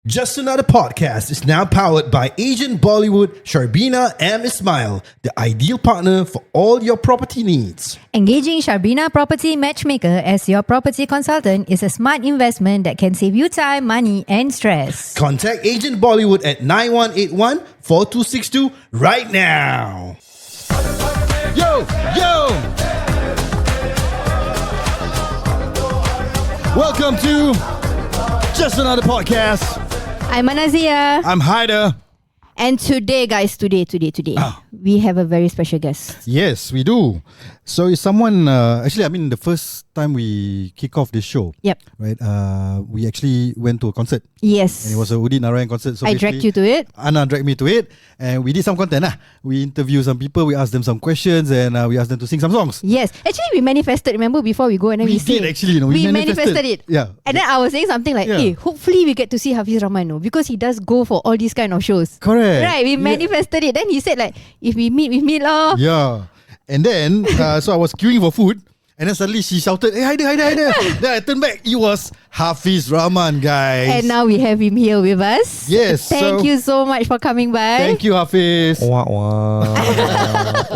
Just Another Podcast is now powered by Agent Bollywood, Sharbina and Ismail, the ideal partner for all your property needs. Engaging Sharbina Property Matchmaker as your property consultant is a smart investment that can save you time, money and stress. Contact Agent Bollywood at 9181-4262 right now. Yo! Welcome to Just Another Podcast. I'm Anazia. I'm Haider. And today, guys, today, we have a very special guest. Yes, we do. So it's someone, the first time we kick off this show, Yep. right? We actually went to a concert. Yes. And it was a Udit Narayan concert. So I dragged you to it. Anna dragged me to it. And we did some content. We interviewed some people, we asked them some questions, and we asked them to sing some songs. Yes. Actually, we manifested, remember, before we go and then we did say, actually, we manifested it. Yeah. And then I was saying something like, hey, hopefully we get to see Hafidz Rahman, no? Because he does go for all these kind of shows. Correct. Right, we manifested it. Then he said like, if we meet lah. Yeah. And then, so I was queuing for food. And then suddenly she shouted, hey, Haider. Then I turned back. It was Hafidz Rahman, guys. And now we have him here with us. Yes. Thank you so much for coming by. Thank you, Hafidz.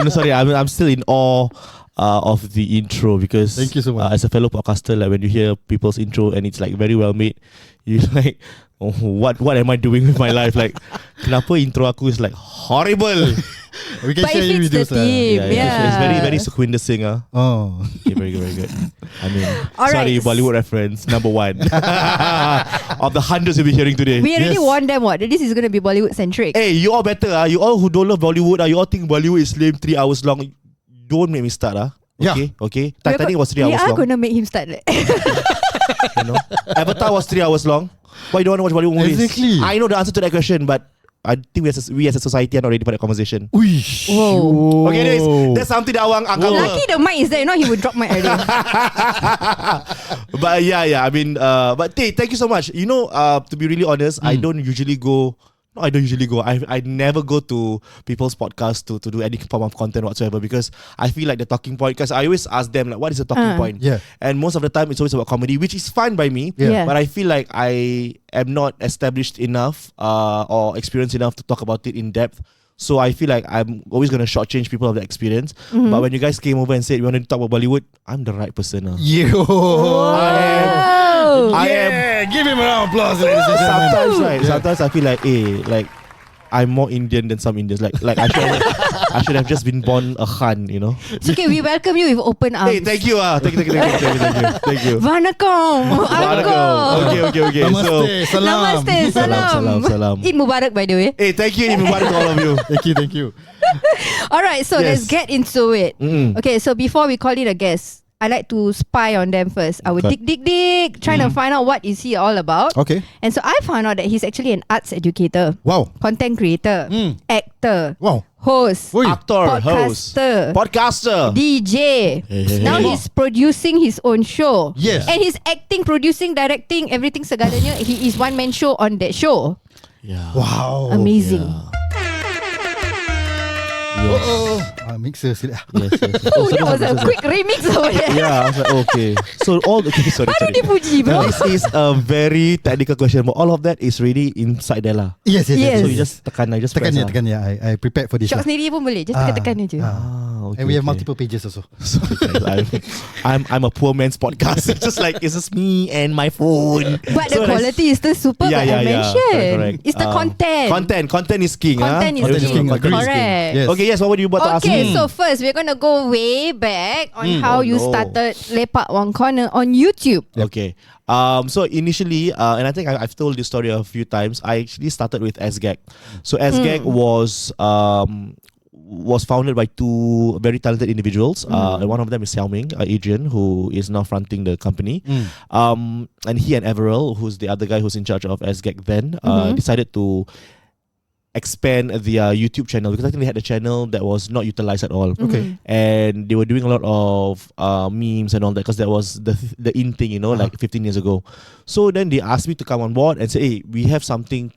No, sorry, I'm still in awe of the intro because thank you so much. As a fellow podcaster, like when you hear people's intro and it's like very well made, you're like, oh, what am I doing with my life? Like, kenapa intro aku is like horrible? We can but share it you fits videos. the theme. It's very Sukhwinder Singh. Oh. Okay, very good. I mean, all sorry, right. Bollywood reference, number one. Of the hundreds you'll be hearing today. We already warned them that this is going to be Bollywood centric. Hey, you all better. You all who don't love Bollywood, you all think Bollywood is lame 3 hours long. Don't make me start. Okay. Titanic was 3 hours long. We are going to make him start. You know, Avatar was 3 hours long. Why don't want to watch Bollywood movies? Exactly. I know the answer to that question, but I think we as a society are not ready for that conversation. Uish. Whoa. Okay, anyways, that's something that I want uncover. Lucky the mic is there, he would drop mic already. But yeah. I mean, but thank you so much. You know, to be really honest, I don't usually go. I never go to people's podcasts to do any form of content whatsoever because I feel like the talking point, because I always ask them like, what is the talking point? Yeah. And most of the time it's always about comedy, which is fine by me. Yeah. But I feel like I am not established enough or experienced enough to talk about it in depth. So I feel like I'm always going to shortchange people of the experience. Mm-hmm. But when you guys came over and said you want to talk about Bollywood, I'm the right person. Yo. I am. Give him a round of applause, ladies and gentlemen. Sometimes I feel like, I'm more Indian than some Indians. Like I should have just been born a Khan, you know. It's okay, we welcome you with open arms. Hey, thank you. Thank you. Vanakkam. Uncle. Okay. Namaste, Salam. Eid Mubarak, by the way. Hey, thank you. Eid Mubarak to all of you. Thank you. Alright, so let's get into it. Okay, so before we call it a guest, I like to spy on them first. I would dig, trying to find out what is he all about. Okay. And so I found out that he's actually an arts educator. Wow. Content creator. Actor. Wow. Host. Oi. Actor, host, podcaster, DJ. Now he's producing his own show. Yes. And he's acting, producing, directing, everything segalanya. He is one-man show on that show. Yeah. Wow. Amazing. Yes. Mixer. Yes. Oh, that was a quick remix over there. Yeah, I was like, okay. So sorry. Baru dipuji, bro. This is a very technical question, but all of that is really inside there lah. Yes. So you just tekan, I just Tekan press. ya. I prepared for this. Shot sendiri pun boleh. Just tekan je. Okay, And we have multiple pages also. Sorry, guys. I'm a poor man's podcast. It's just like it's just me and my phone. But the quality is still super. Yeah, I mentioned. correct. It's the content. Content is king. Content is king. Correct. Yes. Okay, yes. What would you about to ask Okay, me? so first we're gonna go way back on how you started Lepak One Corner on YouTube. Okay. So initially, and I think I've told this story a few times. I actually started with SGAG. So SGAG was founded by two very talented individuals. And one of them is Xiao Ming, Adrian, who is now fronting the company. And he and Everell, who's the other guy who's in charge of SGAG then, decided to expand their YouTube channel because I think they had a channel that was not utilized at all. Okay. And they were doing a lot of memes and all that because that was the in thing, you know, like 15 years ago. So then they asked me to come on board and say, hey, we have something.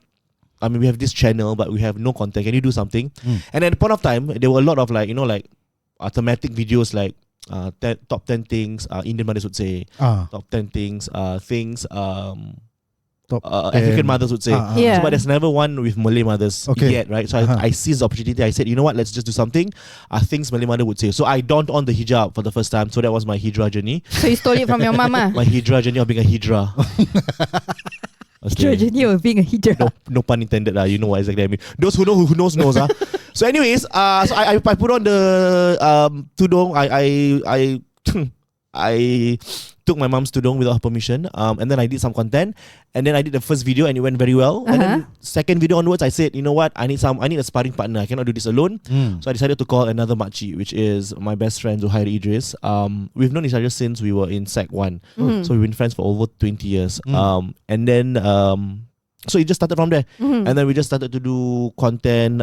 I mean, we have this channel, but we have no content. Can you do something? And at the point of time, there were a lot of thematic videos like top 10 things Indian mothers would say, top 10 things African mothers would say. Yeah. So, but there's never one with Malay mothers yet, right? So I seized the opportunity. I said, you know what, let's just do something. Things Malay mother would say. So I donned on the hijab for the first time. So that was my hijrah journey. So you stole it from your mama. My hijrah journey of being a hijrah. Hijrah journey of being a hijrah. No pun intended. You know what exactly I mean. Those who know, who knows. So anyways, so I put on the tudung. I took my mom's tudung without her permission, and then I did some content, and then I did the first video and it went very well. And then second video onwards, I said, you know what, I need a sparring partner. I cannot do this alone. So I decided to call another makcik, which is my best friend Zuhairi Idris. We've known each other since we were in Sec 1, so we've been friends for over 20 years. And then so it just started from there, and then we just started to do content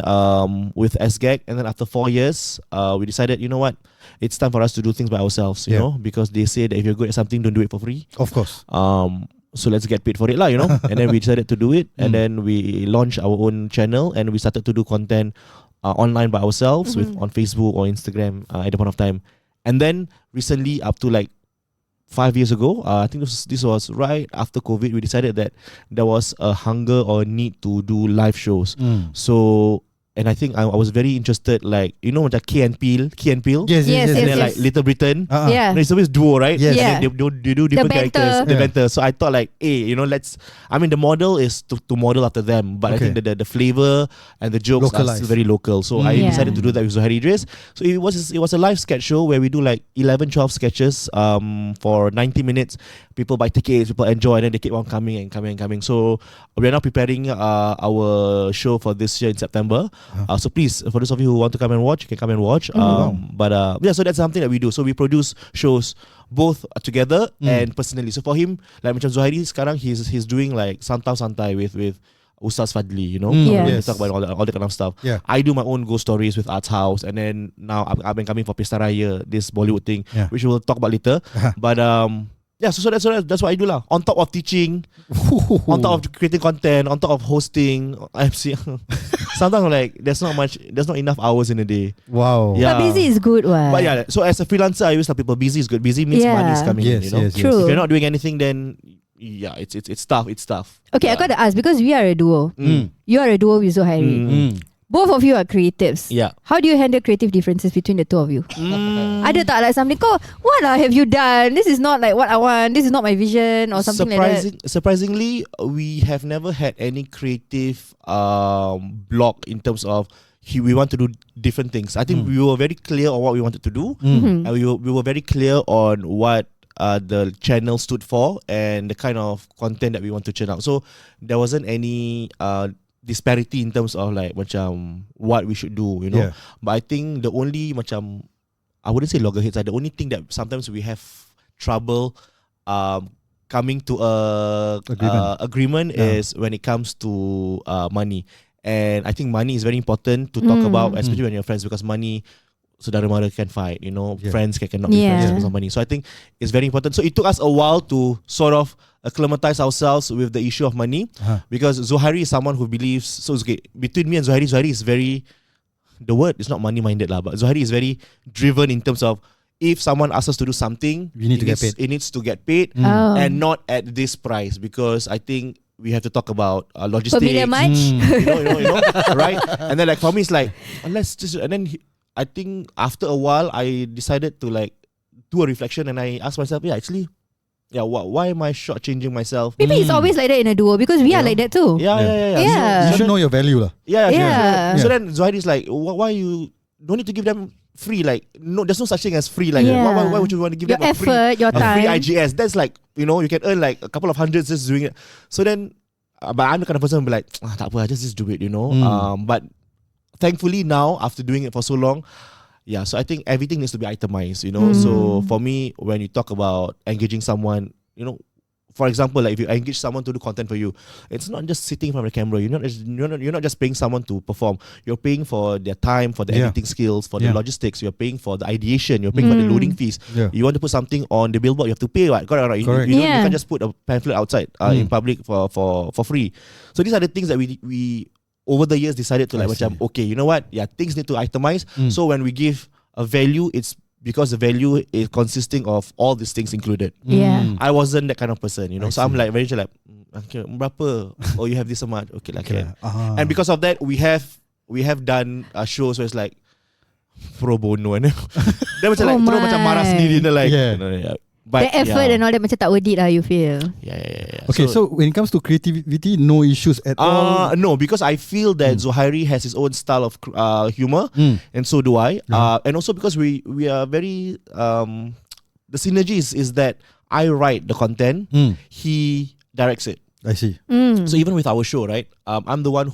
with SGAG, and then after 4 years, we decided, you know what, it's time for us to do things by ourselves, you know, because they say that if you're good at something, don't do it for free. Of course. So let's get paid for it lah, you know. And then we decided to do it, and then we launched our own channel, and we started to do content online by ourselves on Facebook or Instagram at the point of time. And then recently, up to like 5 years ago, I think this was right after COVID, we decided that there was a hunger or a need to do live shows. So, and I think I was very interested, like, you know, like Key and Peele. Yes. And then like Little Britain. Yeah. It's always duo, right? Yes. Yeah. And then they do different characters. The banter. So I thought like, hey, you know, the model is to model after them, but I think the flavor and the jokes are still very local. So I decided to do that with Zuhairi Idris. So it was a live sketch show where we do like 11-12 sketches for 90 minutes. People buy tickets, people enjoy, and then they keep on coming. So we are now preparing our show for this year in September. So please, for those of you who want to come and watch, you can come and watch. But so that's something that we do. So we produce shows both together and personally. So for him, like macam Zuhairi sekarang, he's doing like Santai with Ustaz Fadli, you know, we talk about all that kind of stuff. I do my own ghost stories with Arts House, and then now I've been coming for Pesta Raya, this Bollywood thing, which we'll talk about later. But so that's what I do lah. On top of teaching, on top of creating content, on top of hosting, MC. Sometimes like there's not enough hours in a day. Wow. Yeah. But busy is good, what? But yeah, so as a freelancer, I always tell people busy is good. Busy means money is coming in. You know, True. If you're not doing anything, then it's tough. Okay, I gotta ask, because we are a duo. You are a duo with Zuhairi. Both of you are creatives. Yeah. How do you handle creative differences between the two of you? Ada tak like something, what have you done? This is not like what I want. This is not my vision or something like that. Surprisingly, we have never had any creative block in terms of we want to do different things. I think we were very clear on what we wanted to do, and we were very clear on what the channel stood for and the kind of content that we want to churn out. So there wasn't any disparity in terms of like macam what we should do, you know. But I think the only macam, I wouldn't say loggerheads, the only thing that sometimes we have trouble coming to a agreement is when it comes to money. And I think money is very important to talk about, especially when you're friends, because money, saudara mara can fight, you know, friends cannot be friends because of money. So I think it's very important. So it took us a while to sort of acclimatize ourselves with the issue of money, because Zuhairi is someone who believes, so it's okay, between me and Zuhairi is very, the word is not money minded lah, but Zuhairi is very driven in terms of, if someone asks us to do something, it needs to get paid and not at this price, because I think we have to talk about logistics. Familiar much? You know, right? And then like for me, it's like, let's just, and then I think after a while, I decided to like do a reflection, and I asked myself, why am I shortchanging myself? Maybe it's always like that in a duo, because we are like that too. You should know your value lah. So then Zuhairi's like, why you don't need to give them free? Like, no, there's no such thing as free. Like, why would you want to give your them effort, your time, free IGS? That's like, you know, you can earn like a couple of hundreds just doing it. So then, but I'm the kind of person who be like, tak apa, just do it, you know. But thankfully now, after doing it for so long, so I think everything needs to be itemized, you know. So for me, when you talk about engaging someone, you know, for example, like if you engage someone to do content for you, it's not just sitting in front of the camera. You're not just paying someone to perform. You're paying for their time, for the editing skills, for the logistics. You're paying for the ideation. You're paying for the loading fees. You want to put something on the billboard, you have to pay. Right? Correct. You can't just put a pamphlet outside in public for free. So these are the things that we over the years decided to like macam, okay, you know what? Yeah, things need to itemize. So when we give a value, it's because the value is consisting of all these things included. Yeah. I wasn't that kind of person, you know. I So I'm see. like very like, okay, berapa? Oh, you have this amount. Okay, like Okay. And because of that, we have done shows where it's like pro bono and dia macam like terus macam marah sendiri, like Yeah. you know, yeah. But The effort and all that macam tak worth it lah, you feel. yeah. Okay, so when it comes to creativity, no issues at all. No, because I feel that Zuhairi has his own style of humor, and so do I. And also because we are very the synergy is that I write the content, he directs it. I see. So even with our show, right? I'm the one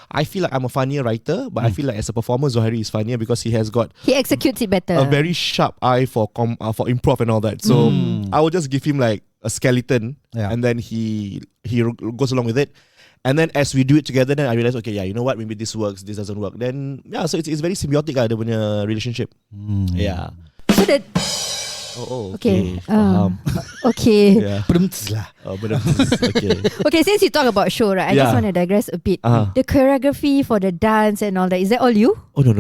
I feel like I'm a funnier writer, but I feel like as a performer, Zuhairi is funnier because he has got He executes it better. a very sharp eye for improv and all that. So I will just give him like a skeleton, and then he goes along with it. And then as we do it together, then I realize, okay, yeah, you know what? Maybe this works, this doesn't work. Then so it's very symbiotic dia punya relationship. Yeah. So that Okay. okay. Yeah. Pedemts lah. But okay. Okay, since you talk about show, right? I just Yeah. want to digress a bit. Uh-huh. The choreography for the dance and all that, is that all you? Oh no.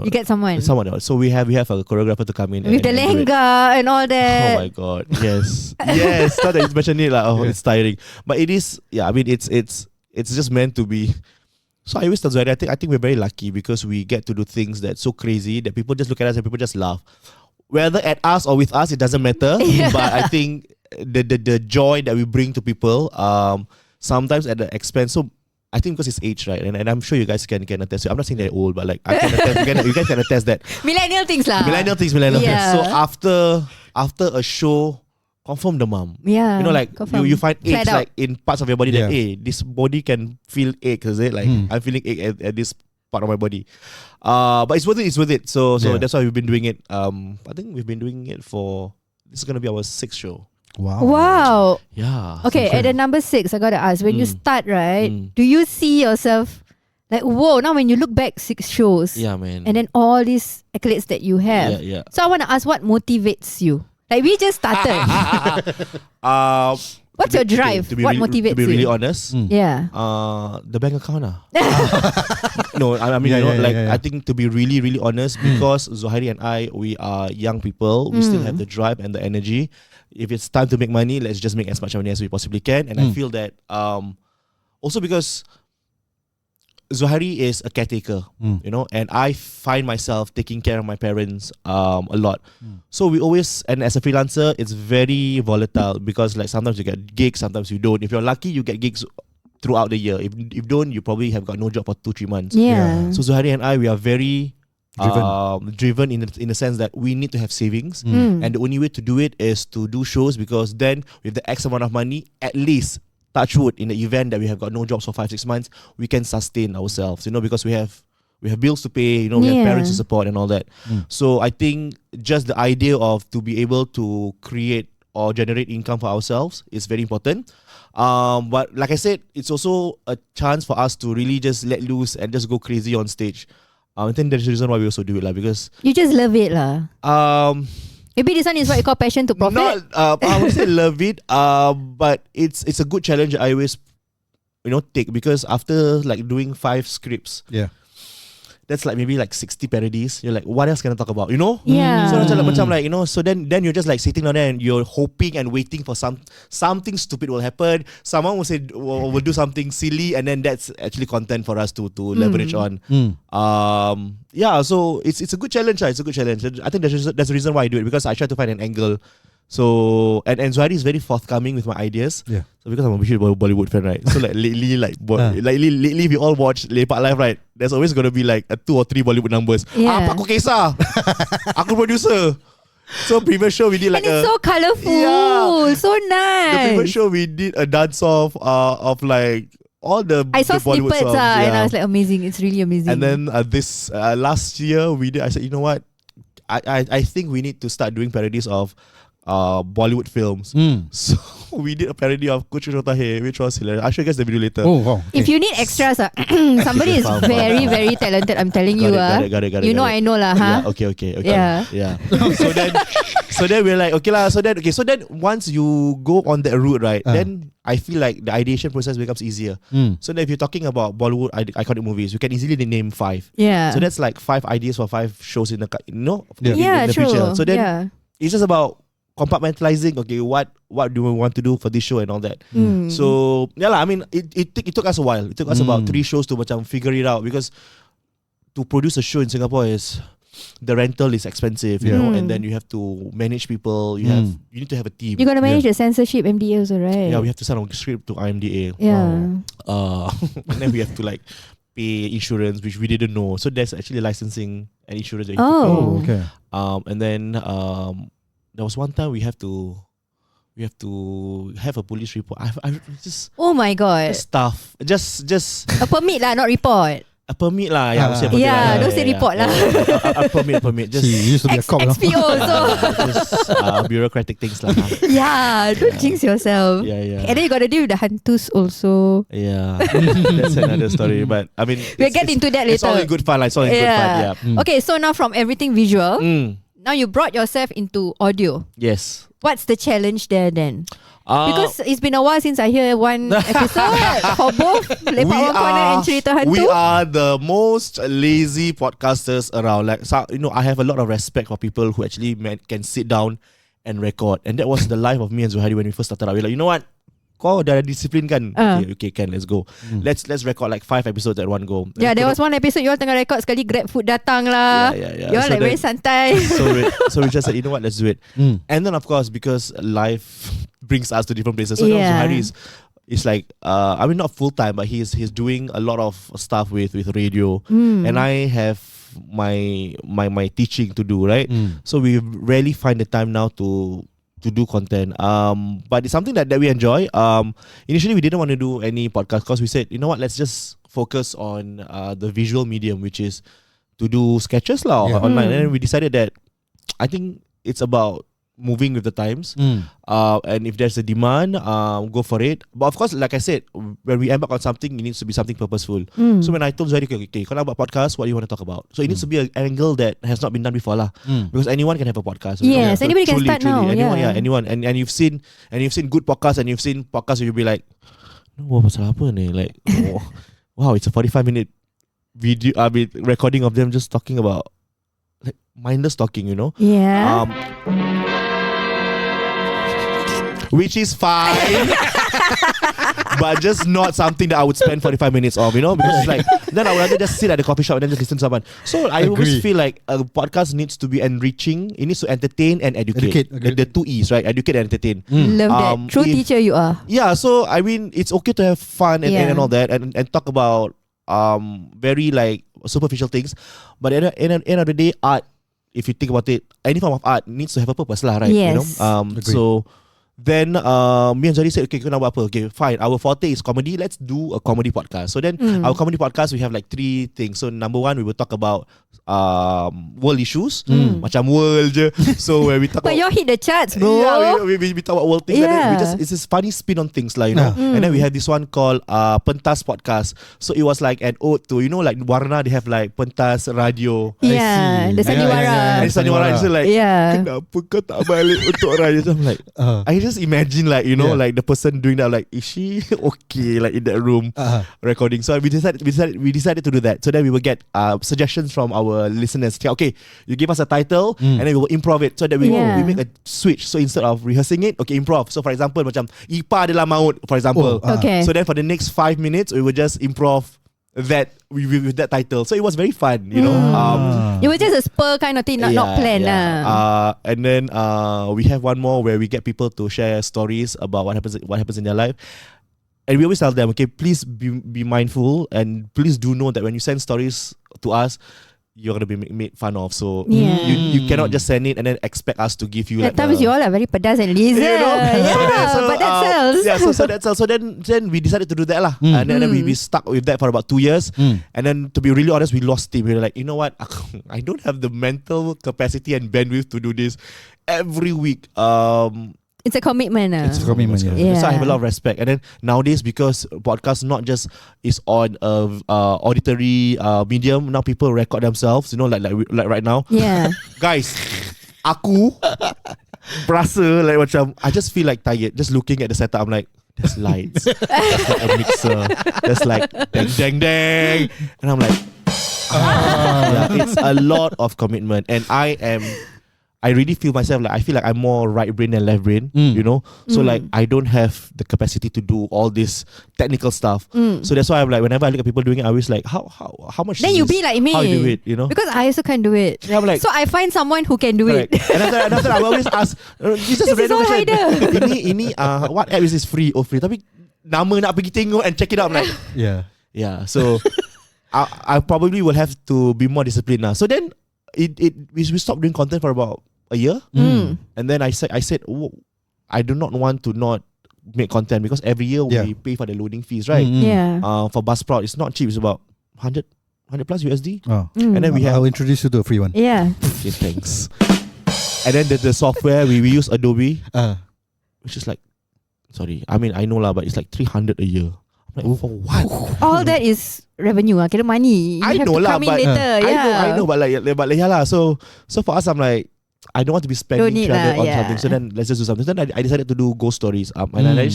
You get someone Someone else. So we have a choreographer to come in with the and do it. lehenga and all Oh that. my god. Yes. Yes. Not that it's mentioned it like it's tiring. But it is, yeah, I mean it's just meant to be. So I always tell Zuhairi, I think we're very lucky because we get to do things that's so crazy that people just look at us and people just laugh. Whether at us or with us, it doesn't matter. But I think the joy that we bring to people, sometimes at the expense. So I think because it's age, right? And I'm sure you guys can attest. I'm not saying they're old, but like I can attest. You guys can attest that. Millennial things lah. Millennial things. Yeah. So after a show, confirm the mom. Yeah. You know, like confirm. you find aches Flat out. like in parts of your body that Yeah. this body can feel ache, is it? Like I'm feeling ache at this part of my body. But it's worth it. So that's why we've been doing it. I think we've been doing it for, this is gonna be our 6th show. Wow. Yeah. Okay, at the number 6, I gotta ask, when you start, right, do you see yourself like, whoa, now when you look back 6 shows, Yeah, man. and then all these accolades that you have. Yeah. So I want to ask, what motivates you? Like, we just started. What's your drive? What motivates To be really you? honest, Yeah. the bank account. No, I mean, I think to be really, really honest, because Zuhairi and I, we are young people, we still have the drive and the energy. If it's time to make money, let's just make as much money as we possibly can. And I feel that also because Zuhairi is a caretaker, you know, and I find myself taking care of my parents a lot. So we always, and as a freelancer, it's very volatile because like sometimes you get gigs, sometimes you don't. If you're lucky, you get gigs throughout the year. If you don't, you probably have got no job for 2-3 months. Yeah. So Zuhairi and I, we are very driven in the sense that we need to have savings, and the only way to do it is to do shows, because then with the X amount of money, at least, touch wood, in the event that we have got no jobs for 5-6 months, we can sustain ourselves, you know, because we have bills to pay, you know, we have parents to support and all that. So I think just the idea of to be able to create or generate income for ourselves is very important. But like I said, it's also a chance for us to really just let loose and just go crazy on stage. I think that's the reason why we also do it, because You just love it lah. Maybe this one is what you call passion to profit. not I would say love it, but it's a good challenge I always, you know, take, because after like doing 5 scripts, that's like maybe like 60 parodies. You're like, what else can I talk about? You know? Yeah. So macam like, you know, so then you're just like sitting down there and you're hoping and waiting for something stupid will happen. Someone will say will do something silly, and then that's actually content for us to leverage on. Yeah, so it's a good challenge. It's a good challenge. I think that's the reason why I do it, because I try to find an angle. So and Zuhairi is very forthcoming with my ideas. Yeah. So because I'm a huge Bollywood fan, right? So like lately, lately we all watch Lepak Live, right? There's always gonna be like 2 or 3 Bollywood numbers. Yeah. Apa aku kisah? Aku producer. So previous show we did like and it's so colourful. Yeah. So the nice. previous show we did a dance off of like all the I saw the Bollywood snippets songs, and I was like, amazing. It's really amazing. and then this last year we did. I said, you know what? I think we need to start doing parodies of Bollywood films. So we did a parody of Kuch Rotahe, which was hilarious. I'll show you guys the video later. Oh, wow. Okay. If you need extras, somebody is very, very talented. I'm telling you. Got it. You know, I know lah, huh? Yeah, okay. Yeah. So then we're like, okay lah. So then once you go on that route, right? Then I feel like the ideation process becomes easier. So then if you're talking about Bollywood iconic movies, you can easily name 5. Yeah. So that's like 5 ideas for 5 shows in the in the true. future. So then it's just about compartmentalizing. Okay, what do we want to do for this show and all that. So yeah lah. I mean, it took us a while. It took us about 3 shows to macam figure it out, because to produce a show in Singapore is the rental is expensive, you know, and then you have to manage people. You need to have a team. You gotta manage the censorship, MDA also, right? Yeah, we have to send a script to IMDA. Yeah. And then we have to like pay insurance, which we didn't know. So there's actually licensing and insurance that you have to pay. Oh, okay. And then there was one time we have to have a police report. I just Oh my god. stuff. Just A permit lah, not report. a permit lah. Yeah, I would say a permit Yeah, lah. don't say report lah. A permit. Just She used to be a cop. XPO also. just bureaucratic things lah. Yeah, don't jinx yourself. Yeah. And then you gotta deal with the hantus also. Yeah, that's another story. But I mean, We'll get into that It's all later. in good fun. Like, it's all in good fun. Yeah. Okay, so now from everything visual, Mm. now you brought yourself into audio. Yes. What's the challenge there then? Because it's been a while since I hear one episode for both Lepak One Corner and Cerita Hantu. We are the most lazy podcasters around. Like, so, you know, I have a lot of respect for people who actually can sit down and record. And that was the life of me and Zuhairi when we first started out. We're like, you know what? Kau dah disiplin kan? Okay, let's go. Let's record like 5 episodes at one go. Yeah, there was one episode you all tengah record, sekali Grab food datang lah. Yeah. You all So like very santai. So we just said, you know what, let's do it. And then of course, because life brings us to different places. So now Zuhairi is like, I mean not full time, but he's doing a lot of stuff with radio, and I have my teaching to do, right? So we rarely find the time now to do content, but it's something that we enjoy. Initially we didn't want to do any podcast because we said, you know what, let's just focus on the visual medium, which is to do sketches online. And then we decided that I think it's about moving with the times, and if there's a demand, go for it. But of course, like I said, when we embark on something, it needs to be something purposeful. So when I told Zuhairi, okay, kalau about podcast, what do you want to talk about? So it needs to be an angle that has not been done before lah, because anyone can have a podcast. Yes, So anybody can start now. Anyone, and you've seen good podcasts, and you've seen podcasts where you'll be like, wah, pasal apa ni? Like, wow, it's a 45-minute video, recording of them just talking about like mindless talking, you know. Yeah. Which is fine, but just not something that I would spend 45 minutes of, you know, because it's like, then I would rather just sit at the coffee shop and then just listen to someone. So I always feel like a podcast needs to be enriching. It needs to entertain and educate. The 2 E's, right? Educate and entertain. Love that. True teacher you are. Yeah, so I mean, it's okay to have fun and all that, and talk about very like superficial things, but at the end of the day, art, if you think about it, any form of art needs to have a purpose lah, right? Yes. You know? So then me and Zuhairi said, okay, kita nak buat apa? Okay, fine. Our forte is comedy. Let's do a comedy podcast. So then our comedy podcast, we have like 3 things. So number 1, we will talk about world issues, macam world je. So where we talk But about, you hit the charts, bro. yeah, we talk about world things. And then Yeah. it's this funny spin on things lah, you know. And then we have this one called Pentas Podcast. So it was like an ode to, you know, like Warna, they have like Pentas Radio. Yeah, the Sandiwara. And Sandiwara is like, Yeah. kenapa kau tak balik untuk raya? So I'm like, I just imagine like, you know, like the person doing that, like, is she okay like in that room recording? So we decided to do that. So then we will get suggestions from our listeners. Okay, you give us a title and then we will improv it. So that we make a switch. So instead of rehearsing it, okay, improv. So for example, macam Ipa adalah maut, for example. Okay. So then for the next 5 minutes, we will just improv that with that title. So it was very fun, you know. It was just a spur kind of thing, not planned. And then we have one more where we get people to share stories about what happens in their life. And we always tell them, okay, please be mindful, and please do know that when you send stories to us, you're gonna be made fun of. So Yeah. you cannot just send it and then expect us to give you At like times you all are very pedas and lazy. But that sells. Yeah, so that sells. So then we decided to do that lah. And then we stuck with that for about 2 years. And then to be really honest, we lost steam. We were like, you know what? I don't have the mental capacity and bandwidth to do this every week. It's a commitment. It's a commitment. Yeah. So I have a lot of respect. And then nowadays, because podcast not just is on auditory medium, now people record themselves. You know, like right now. Yeah. Guys, aku berasa like macam I just feel like tired just looking at the setup. I'm like, there's lights, there's like a mixer, there's like dang, and I'm like, yeah, it's a lot of commitment, and I really feel myself like I feel like I'm more right brain than left brain, you know. So like I don't have the capacity to do all this technical stuff. So that's why I'm like, whenever I look at people doing it, I always like, how much? Then is you this? be like me. How you do it, you know? Because I also can't do it. Yeah, I'm like, so I find someone who can do correct. it. And after I always ask, it's just a This is random all question. Haider. Ini what app is this, free? Oh, free. Tapi nama nak pergi tengok and check it out. I'm like, yeah. So I probably will have to be more disciplined now. So then we stopped doing content for about a year, and then I said, oh, I do not want to not make content because every year we pay for the loading fees, right? Yeah. For Buzzsprout, it's not cheap. It's about 100 plus USD. And then I'll introduce you to a free one. Yeah. Okay, thanks. And then the software we use Adobe, which is like, sorry, I mean I know lah, but it's like 300 a year. I'm like, for what? All that is revenue. Kira money. You I have know to lah, come in but later. I know, but yeah lah. So for us, I'm like, I don't want to be spending 300 on something. So then let's just do something. So then I decided to do ghost stories. And I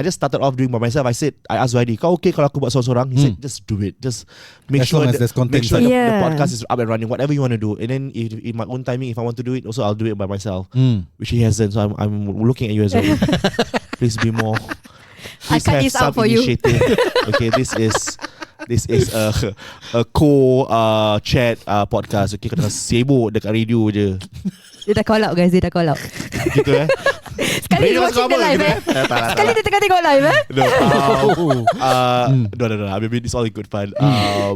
just started off doing by myself. I asked Zuhairi, kau okay kalau aku buat seorang-seorang? He said, just do it. Just make As sure long as there's content. the podcast is up and running. Whatever you want to do. And then if in my own timing, if I want to do it, also I'll do it by myself. Which he hasn't. So I'm looking at you as well. Please be more. Please cut have this out some for you. initiative. Okay, this is a chat podcast. Okay, kena sibuk dekat radio je. Dia dah call out guys. Dia dah call out. Gitu Sekali dia watching the live Sekali dia tengah tengok live No. I mean, it's all in good fun.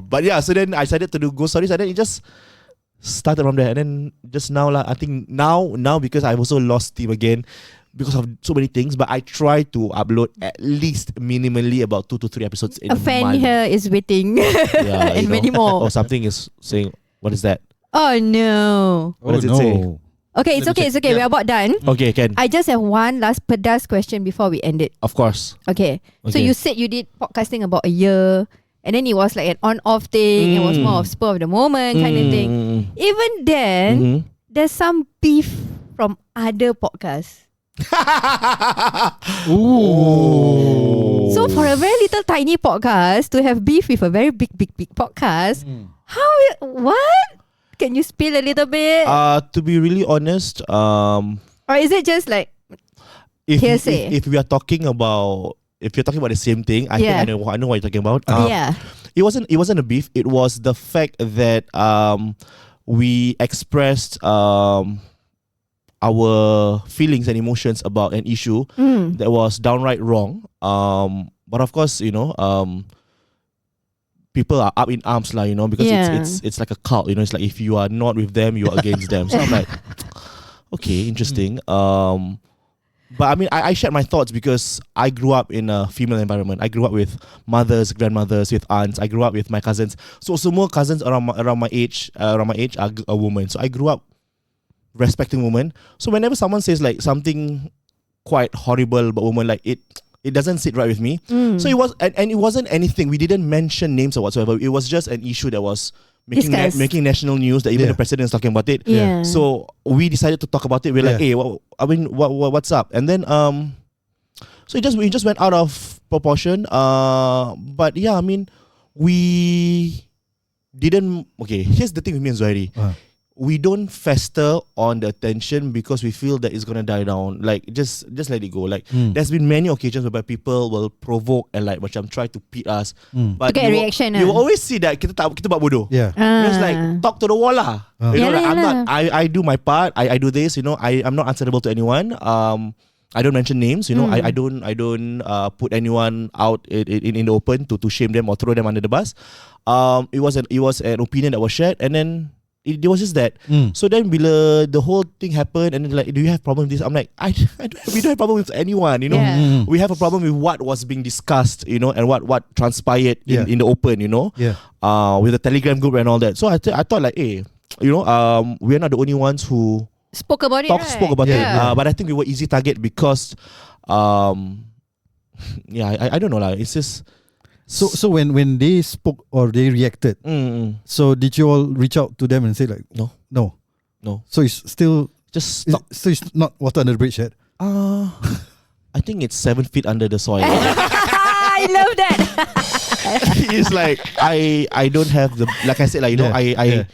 But yeah, so then I decided to do ghost stories, and then it just started from there. And then just now lah, I think now because I've also lost steam again because of so many things, but I try to upload at least minimally about 2 to 3 episodes in a fan month. here is waiting. Yeah, and many more. Or something is saying, what is that? Oh no. What does it say? Okay, it's okay. We are about done. Okay, can. I just have one last pedas question before we end it. Of course. Okay. So you said you did podcasting about a year, and then it was like an on-off thing. It was more of spur of the moment kind of thing. Even then, there's some beef from other podcasts. So for a very little tiny podcast to have beef with a very big podcast, what? Can you spill a little bit? To be really honest, or is it just like hearsay? If you're talking about the same thing, I think I know what you're talking about. It wasn't a beef. It was the fact that we expressed our feelings and emotions about an issue that was downright wrong. But of course, you know, people are up in arms lah, you know, because it's like a cult, you know. It's like if you are not with them, you are against them. So I'm like, okay, interesting. But I mean, I shared my thoughts because I grew up in a female environment. I grew up with mothers, grandmothers, with aunts. I grew up with my cousins. So semua cousins around my age are a woman. So I grew up respecting women. So whenever someone says like something quite horrible about women, like it doesn't sit right with me. So it was, and it wasn't anything. We didn't mention names or whatsoever. It was just an issue that was making national news, that even the president is talking about it. So we decided to talk about it. We're like, hey, what's up? And then so it just went out of proportion. But yeah, I mean, we didn't. Okay, here's the thing with me and Zuhairi. We don't fester on the attention because we feel that it's gonna die down. Like just let it go. Like there's been many occasions whereby people will provoke and like macam try to pit us. But to get a reaction. You will always see that kita buat bodoh. It's like talk to the wall lah. You know, like, I do my part. I do this. You know, I'm not answerable to anyone. I don't mention names, you know. I don't put anyone out in the open to shame them or throw them under the bus. It was an opinion that was shared, and then it was just that. So then bila the whole thing happened, and then like, do you have problem with this? I'm like, we don't have problem with anyone, you know. Yeah. We have a problem with what was being discussed, you know, and what transpired in the open, you know. Yeah. With the Telegram group and all that. So I thought like, hey, you know, we're not the only ones who spoke about it. Spoke about it. But I think we were easy target because, I don't know lah. It's just. So when they spoke or they reacted, so did you all reach out to them and say like No. So it's still Just stop. so it's not water under the bridge yet. I think it's 7 feet under the soil. I love that. It's like I don't have the, like I said, like, you know, I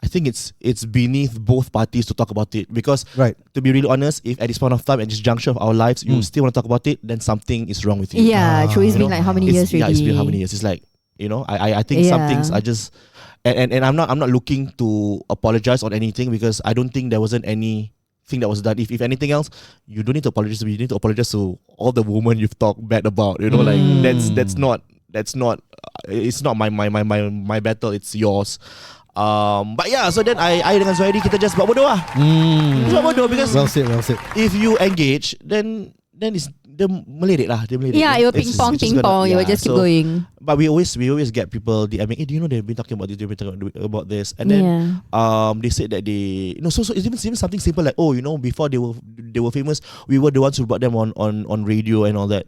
think it's beneath both parties to talk about it, because to be really honest, if at this point of time, at this juncture of our lives, you still want to talk about it, then something is wrong with you. Yeah, true. It's been like how many years already? Yeah, it's been how many years? It's like, you know, I think some things are just, and I'm not looking to apologize on anything, because I don't think there wasn't anything that was done. If anything else, you don't need to apologize. You need to apologize to all the women you've talked bad about. You know, like that's not. It's not my battle. It's yours. But yeah, so then I dengan Zuhairi kita just buat bodoh lah. Just buat bodoh, because well said. if you engage, then it's dia melirik lah. Yeah, it will ping pong. You will just keep going. But we always get people DMing, hey, do you know they've been talking about this, they've been talking about this, and then they said that they, you know, so it's even something simple like, oh, you know, before they were famous, we were the ones who brought them on radio and all that.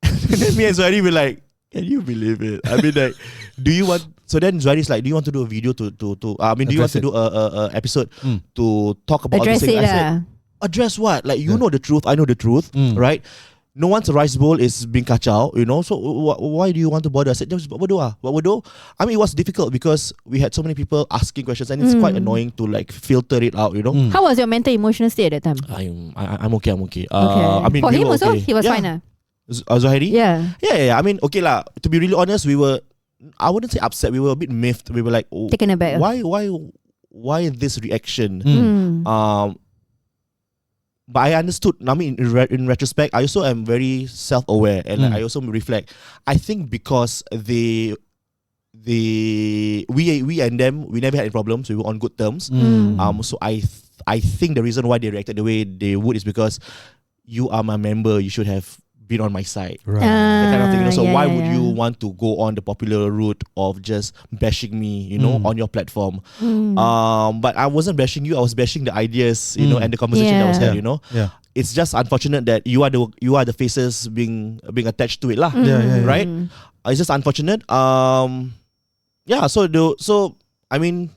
And then me and Zuhairi were like, can you believe it? I mean, like, do you want? So then Zuhairi's like, do you want to do a video to do you want to do a episode to talk about address this thing? it. I said, address what? Like, you know the truth, I know the truth, right? No one's rice bowl is being kacau, you know. So why do you want to bother? I said, just bodoh. I mean, it was difficult because we had so many people asking questions, and it's quite annoying to like filter it out, you know. How was your mental emotional state at that time? I'm okay. I mean, for him also, he was fine. Zuhairi? Yeah. I mean, okay lah. To be really honest, we were, I wouldn't say upset. We were a bit miffed. We were like, oh, taken aback. Why this reaction? But I understood. I mean, in retrospect, I also am very self-aware, and I also reflect. I think because we and them, we never had any problems. We were on good terms. So I think the reason why they reacted the way they would is because you are my member. You should have been on my side, right? That kind of thing. You know? So why would you want to go on the popular route of just bashing me, you know, on your platform? But I wasn't bashing you. I was bashing the ideas, you know, and the conversation that was had. You know, it's just unfortunate that you are the faces being attached to it, lah. Right? It's just unfortunate. So I mean,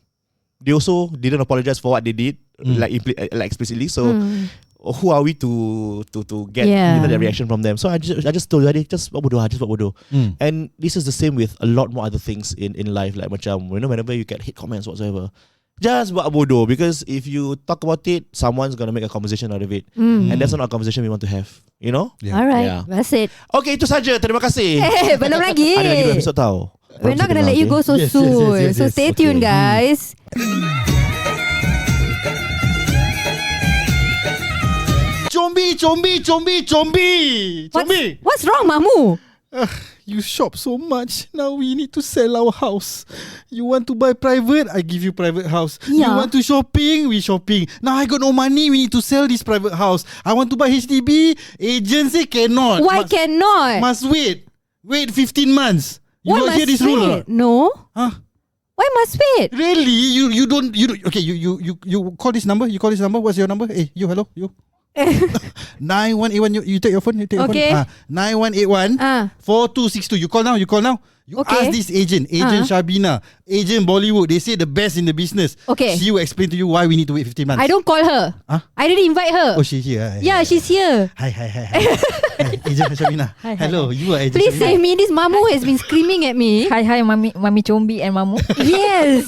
they also didn't apologize for what they did, like explicitly. So. Who are we to get that reaction from them? So I just told you, just buat bodoh. And this is the same with a lot more other things in life, like macam, you know, whenever you get hate comments whatsoever, just buat bodoh, because if you talk about it, someone's gonna make a conversation out of it, and that's not a conversation we want to have, you know. Alright, that's it. Okay, itu saja. Terima kasih. Belum lagi. Ada lagi 2 episode tau. We're not gonna let you go so soon. So stay tuned, guys. Zombie. What's wrong, Mahmu? You shop so much. Now we need to sell our house. You want to buy private? I give you private house. You want to shopping? We shopping. Now I got no money. We need to sell this private house. I want to buy HDB. Agent say cannot. Why cannot? Must wait. Wait 15 months. You don't hear this rule? No. Huh? Why must wait? Really? You don't. Okay. You call this number. You call this number. What's your number? Hey, you. Hello. You. 9181. You take your phone. You take your phone. 9181 4262. You call now. You ask this agent Shabina, Agent Bollywood. They say the best in the business. Okay. She will explain to you why we need to wait 15 months. I don't call her. I didn't invite her. Oh, she's here. Yeah, she's here. Hi. Agent Shabina. Hello, you are Agent. Please Shabina. save me. This Mamu has been screaming at me. Hi, Mami Chombi and Mamu. Yes.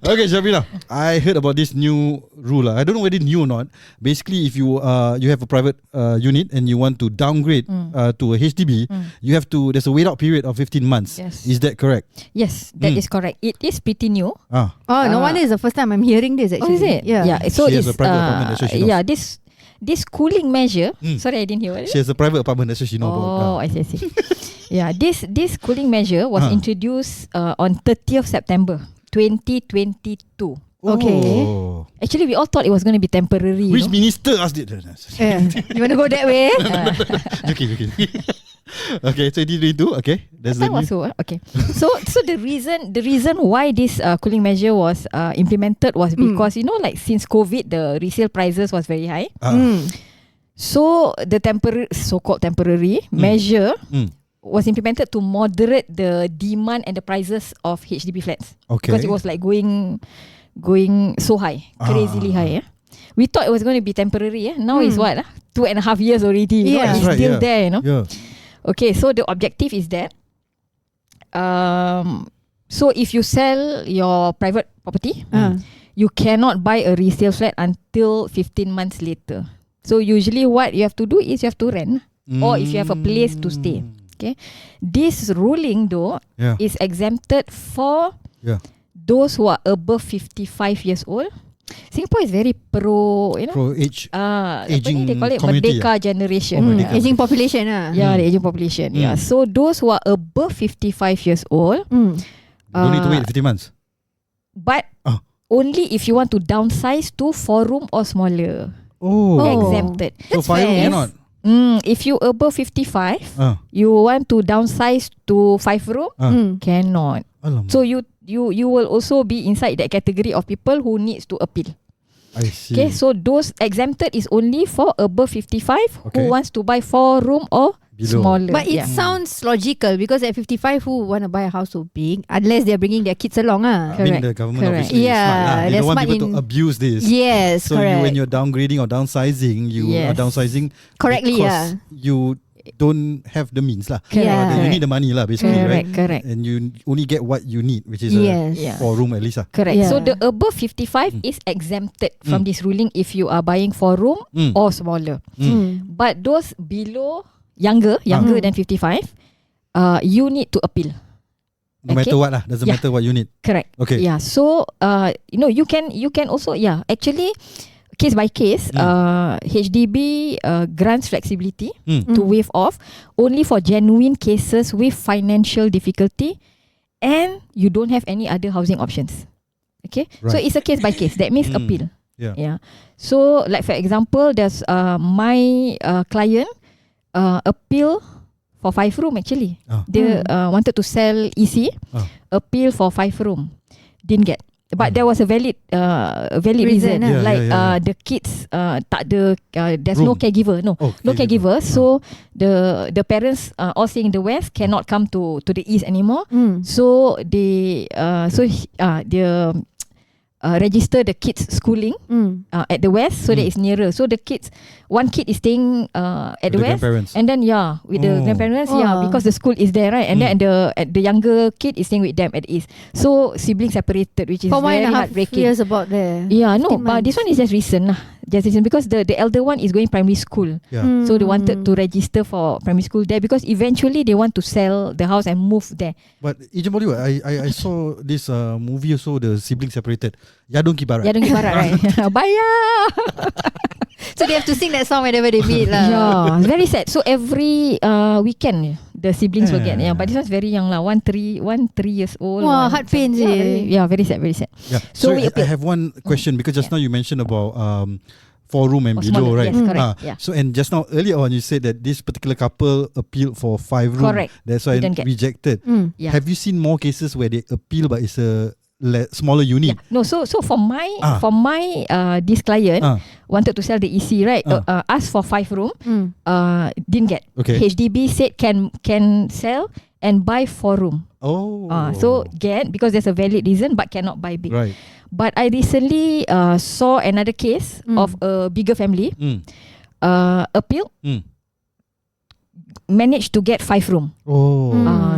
Okay, Shabina. I heard about this new rule. I don't know whether new or not. Basically, if you have a private unit and you want to downgrade to a HDB, you have to. There's a wait out period of 15 months. Yes. Is that correct? Yes, that is correct. It is pretty new. Oh, no wonder it's the first time I'm hearing this actually. Oh, is it? Yeah. So she has it's a private apartment, so she knows. this cooling measure. Sorry, I didn't hear what. She has a private apartment. That's what she know about. Oh, I see. Yeah, this cooling measure was introduced on 30th September 2022. Okay. Oh. Actually, we all thought it was going to be temporary. Which minister asked it? You want to go that way? Okay. Okay, so did we do? Okay, that's the That was so okay. So the reason why this cooling measure was implemented was because like since COVID, the resale prices was very high. So the so-called temporary measure was implemented to moderate the demand and the prices of HDB flats. Okay. Because it was like going so high, crazily high. We thought it was going to be temporary. Now it's what? 2.5 years already. Yeah. It's still there. Yeah. Okay, so the objective is that so if you sell your private property, you cannot buy a resale flat until 15 months later. So usually what you have to do is you have to rent or if you have a place to stay. Okay, this ruling though is exempted for those who are above 55 years old. Singapore is very pro age aging they call it Merdeka generation. Aging population Yeah, the aging population. Yeah. So those who are above 55 years old don't need to wait 50 months. But only if you want to downsize to 4 room or smaller. Exempted. So 5 room cannot. If you above 55, you want to downsize to 5 room, cannot. Alamak. So you will also be inside that category of people who needs to appeal. I see. Okay, so those exempted is only for above 55 who wants to buy 4 room or smaller. But it sounds logical because at 55 who want to buy a house so big unless they're bringing their kids along. I mean the government obviously is Yeah, smart lah. They they're don't want smart people to abuse this. Yes, So when you're downgrading or downsizing, you are downsizing correctly, because you don't have the means lah. Yeah. You need the money lah basically, right? Correct. And you only get what you need, which is Yes. a 4 room at least lah. Correct. Yeah. So the above 55 is exempted from this ruling if you are buying 4 room or smaller. But those below younger than 55, you need to appeal. No matter what lah, doesn't matter what you need. Correct. Okay. Yeah. So you can also actually case by case HDB grants flexibility to waive off only for genuine cases with financial difficulty and you don't have any other housing options. Okay. Right. So it's a case by case. That means appeal. Yeah. So like for example, there's my client appeal for 5 room actually. They wanted to sell EC, appeal for 5 room, didn't get. But there was a valid reason. The kids there's Room. no caregiver. No caregiver. So the parents all staying in the west cannot come to the east anymore. So they register the kids schooling at the west so that it's nearer. So the kids, one kid is staying at the west, and then with the grandparents, because the school is there, right? And then the younger kid is staying with them at the east. So siblings separated, which is very heartbreaking. 4.5 years about there. Yeah, no, but this one is just recent lah. Just recent because the elder one is going primary school. So they wanted to register for primary school there because eventually they want to sell the house and move there. But Agent Bollywood, I saw this movie also, the siblings separated. Yadong Kibarat. Yadong Kibarat, right? Bayar. So they have to sing that song whenever they meet lah. Yeah, it's very sad. So every weekend the siblings will get. Yeah, but this one's very young lah. One 3 years old. Wow, heart pains. Very sad, very sad. Yeah. So I have one question because just now you mentioned about 4 room and below, smaller, right? yes, correct. So and just now earlier on you said that this particular couple appealed for 5 room. Correct. That's why rejected. Have you seen more cases where they appeal but it's a smaller unit? No, so for my this client wanted to sell the EC, right? Asked for 5 room, didn't get. Okay. HDB said can sell and buy 4 room. So get because there's a valid reason but cannot buy big. Right. But I recently saw another case of a bigger family appeal. Managed to get 5 room.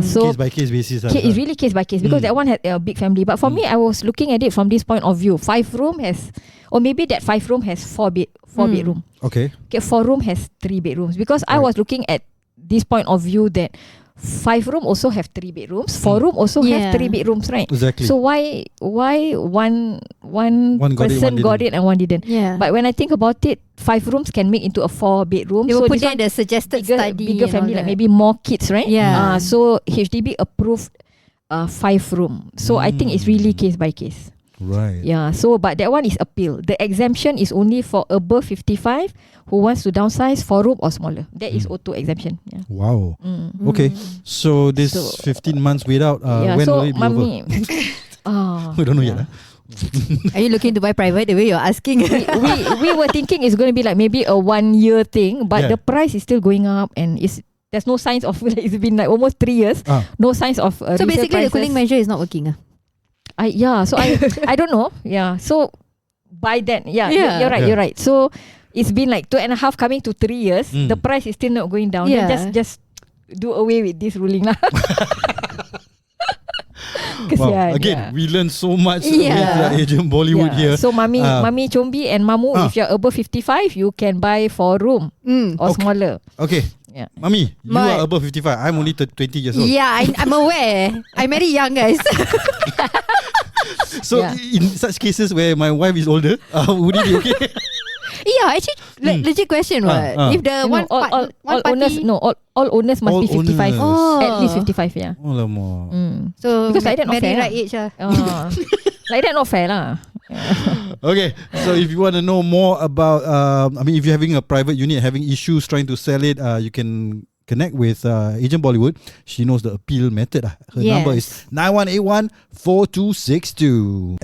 So case by case basis. It's really case by case because that one had a big family. But for me, I was looking at it from this point of view. 5 room has, or maybe that 5 room has 4 bedroom. Okay. 4 room has 3 bedrooms because I was looking at this point of view that 5 room also have 3 bedrooms. 4 room also have 3 bedrooms, right? Exactly. So why one person got it and one didn't? Yeah. But when I think about it, 5 rooms can make into a 4 bedroom. They will So put this in one the suggested bigger, study, bigger and family, all like that. maybe more kids, right? Yeah. So HDB approved 5 room. So I think it's really case by case. Right. Yeah. So but that one is appeal. The exemption is only for above 55 who wants to downsize 4 room or smaller. That is auto exemption. Yeah. Wow. Okay. So this 15 months without when so will it be mommy, We don't know yet. Are you looking to buy private the way you're asking? we were thinking it's going to be like maybe a 1 year thing, but Yeah. the price is still going up and there's no signs of like, it's been like almost 3 years. No signs of So basically the cooling measure is not working. So I don't know. Yeah. So by then, you're right. Yeah. You're right. So it's been like 2.5 coming to 3 years. The price is still not going down. Yeah. Then just do away with this ruling lah. Wow. Again, we learn so much Yeah. with Agent Bollywood here. So Mami Chombi and Mamu, if you're above 55, you can buy 4 room or smaller. Okay. Yeah. Mami, you are above 55. I'm only 20 years old. Yeah, I'm aware. I'm very young, guys. So in such cases where my wife is older, would it be okay? Yeah, actually, legit question. If the all owners, all owners must All be 55. owners. At least 55, yeah. Alamak. So Because like that not very fair right lah. age lah. Like that not fair lah. Okay, so if you want to know more about, if you're having a private unit, having issues trying to sell it, you can connect with Agent Bollywood. She knows the appeal method. Her number is 9181 4262.